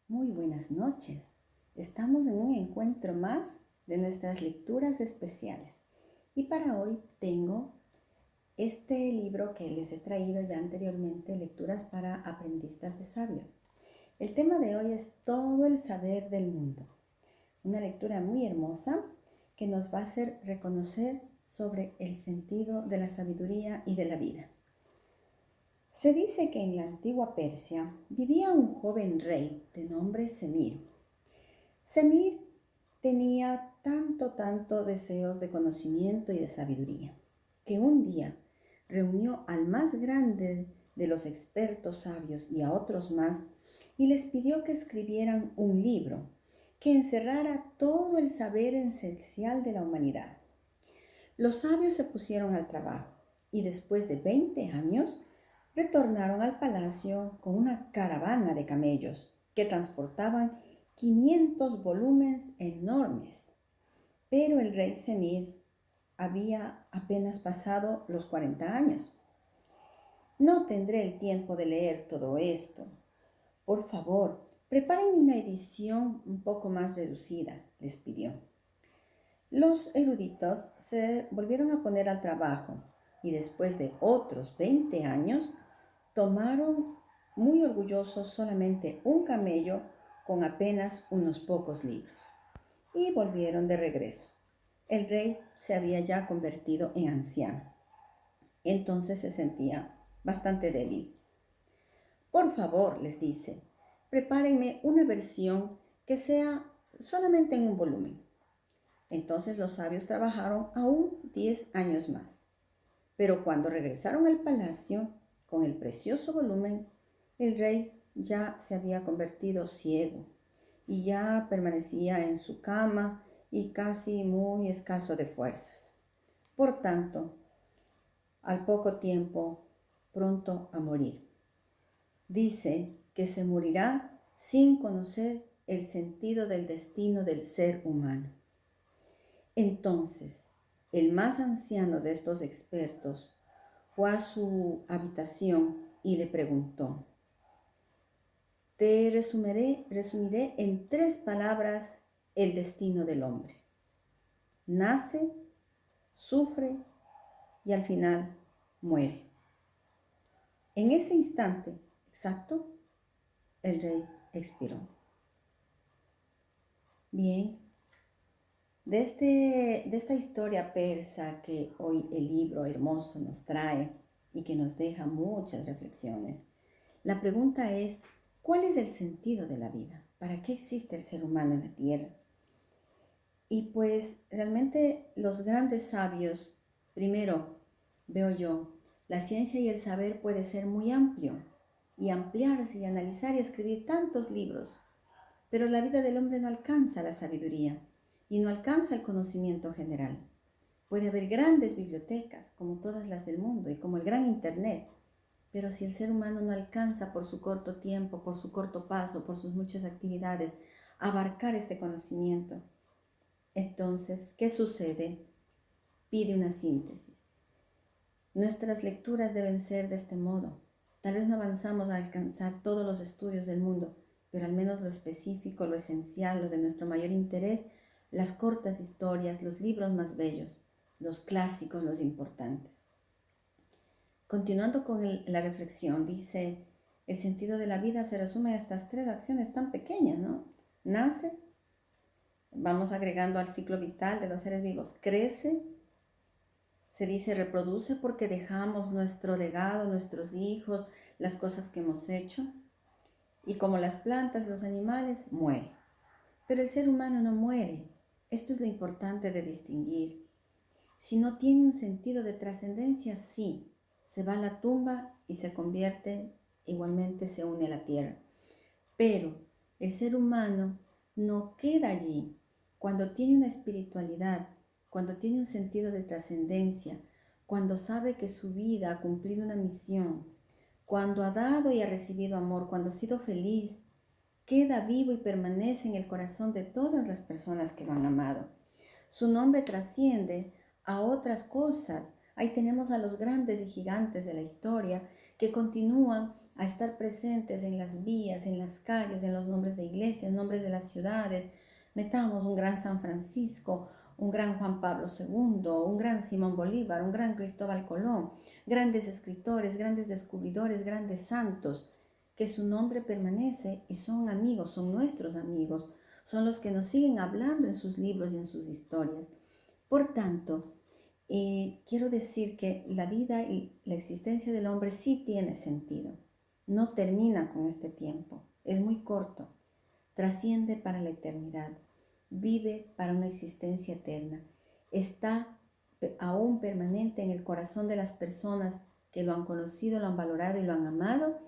Muy buenas noches. Estamos en un encuentro más de nuestras lecturas especiales. Y para hoy tengo este libro que les he traído ya anteriormente, Lecturas para Aprendistas de Sabio. El tema de hoy es Todo el saber del mundo. Una lectura muy hermosa que nos va a hacer reconocer sobre el sentido de la sabiduría y de la vida. Se dice que en la antigua Persia vivía un joven rey de nombre Semir. Semir tenía tanto deseos de conocimiento y de sabiduría, que un día reunió al más grande de los expertos sabios y a otros más y les pidió que escribieran un libro que encerrara todo el saber esencial de la humanidad. Los sabios se pusieron al trabajo y después de 20 años retornaron al palacio con una caravana de camellos que transportaban 500 volúmenes enormes. Pero el rey Semir había apenas pasado los 40 años. No tendré el tiempo de leer todo esto. Por favor, prepárenme una edición un poco más reducida, les pidió. Los eruditos se volvieron a poner al trabajo y después de otros 20 años tomaron muy orgullosos solamente un camello con apenas unos pocos libros y volvieron de regreso. El rey se había ya convertido en anciano, entonces se sentía bastante débil. Por favor, les dice, prepárenme una versión que sea solamente en un volumen. Entonces los sabios trabajaron aún 10 años más. Pero cuando regresaron al palacio con el precioso volumen, el rey ya se había convertido ciego y ya permanecía en su cama y casi muy escaso de fuerzas. Por tanto, al poco tiempo, pronto a morir. Dice que se morirá sin conocer el sentido del destino del ser humano. Entonces, el más anciano de estos expertos fue a su habitación y le preguntó: te resumiré en 3 palabras el destino del hombre. Nace, sufre y al final muere. En ese instante exacto, el rey expiró. Bien, de esta historia persa que hoy el libro hermoso nos trae y que nos deja muchas reflexiones, la pregunta es: ¿cuál es el sentido de la vida? ¿Para qué existe el ser humano en la tierra? Y pues realmente los grandes sabios, primero veo yo, la ciencia y el saber puede ser muy amplio y ampliarse y analizar y escribir tantos libros, pero la vida del hombre no alcanza la sabiduría y no alcanza el conocimiento general. Puede haber grandes bibliotecas, como todas las del mundo, y como el gran Internet, pero si el ser humano no alcanza por su corto tiempo, por su corto paso, por sus muchas actividades, abarcar este conocimiento, entonces, ¿qué sucede? Pide una síntesis. Nuestras lecturas deben ser de este modo. Tal vez no avanzamos a alcanzar todos los estudios del mundo, pero al menos lo específico, lo esencial, lo de nuestro mayor interés, las cortas historias, los libros más bellos, los clásicos, los importantes. Continuando con la reflexión, dice, el sentido de la vida se resume a estas 3 acciones tan pequeñas, ¿no? Nace, vamos agregando al ciclo vital de los seres vivos, crece, se dice reproduce porque dejamos nuestro legado, nuestros hijos, las cosas que hemos hecho, y como las plantas, los animales, muere. Pero el ser humano no muere. Esto es lo importante de distinguir. Si no tiene un sentido de trascendencia, sí, se va a la tumba y se convierte, igualmente se une a la tierra. Pero el ser humano no queda allí. Cuando tiene una espiritualidad, cuando tiene un sentido de trascendencia, cuando sabe que su vida ha cumplido una misión, cuando ha dado y ha recibido amor, cuando ha sido feliz, queda vivo y permanece en el corazón de todas las personas que lo han amado. Su nombre trasciende a otras cosas. Ahí tenemos a los grandes y gigantes de la historia que continúan a estar presentes en las vías, en las calles, en los nombres de iglesias, nombres de las ciudades. Metamos un gran San Francisco, un gran Juan Pablo II, un gran Simón Bolívar, un gran Cristóbal Colón, grandes escritores, grandes descubridores, grandes santos, que su nombre permanece y son amigos, son nuestros amigos, son los que nos siguen hablando en sus libros y en sus historias. Por tanto, quiero decir que la vida y la existencia del hombre sí tiene sentido. No termina con este tiempo, es muy corto, trasciende para la eternidad, vive para una existencia eterna, está aún permanente en el corazón de las personas que lo han conocido, lo han valorado y lo han amado,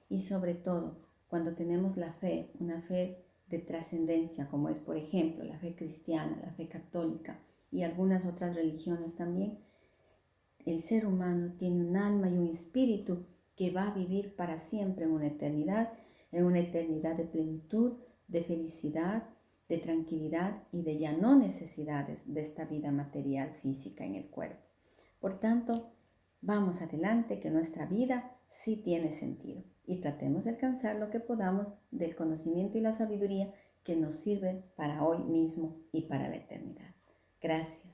y sobre todo cuando tenemos la fe, una fe de trascendencia, como es por ejemplo la fe cristiana, la fe católica y algunas otras religiones también. El ser humano tiene un alma y un espíritu que va a vivir para siempre en una eternidad de plenitud, de felicidad, de tranquilidad y de ya no necesidades de esta vida material física en el cuerpo. Por tanto, vamos adelante, que nuestra vida sí tiene sentido y tratemos de alcanzar lo que podamos del conocimiento y la sabiduría que nos sirven para hoy mismo y para la eternidad. Gracias.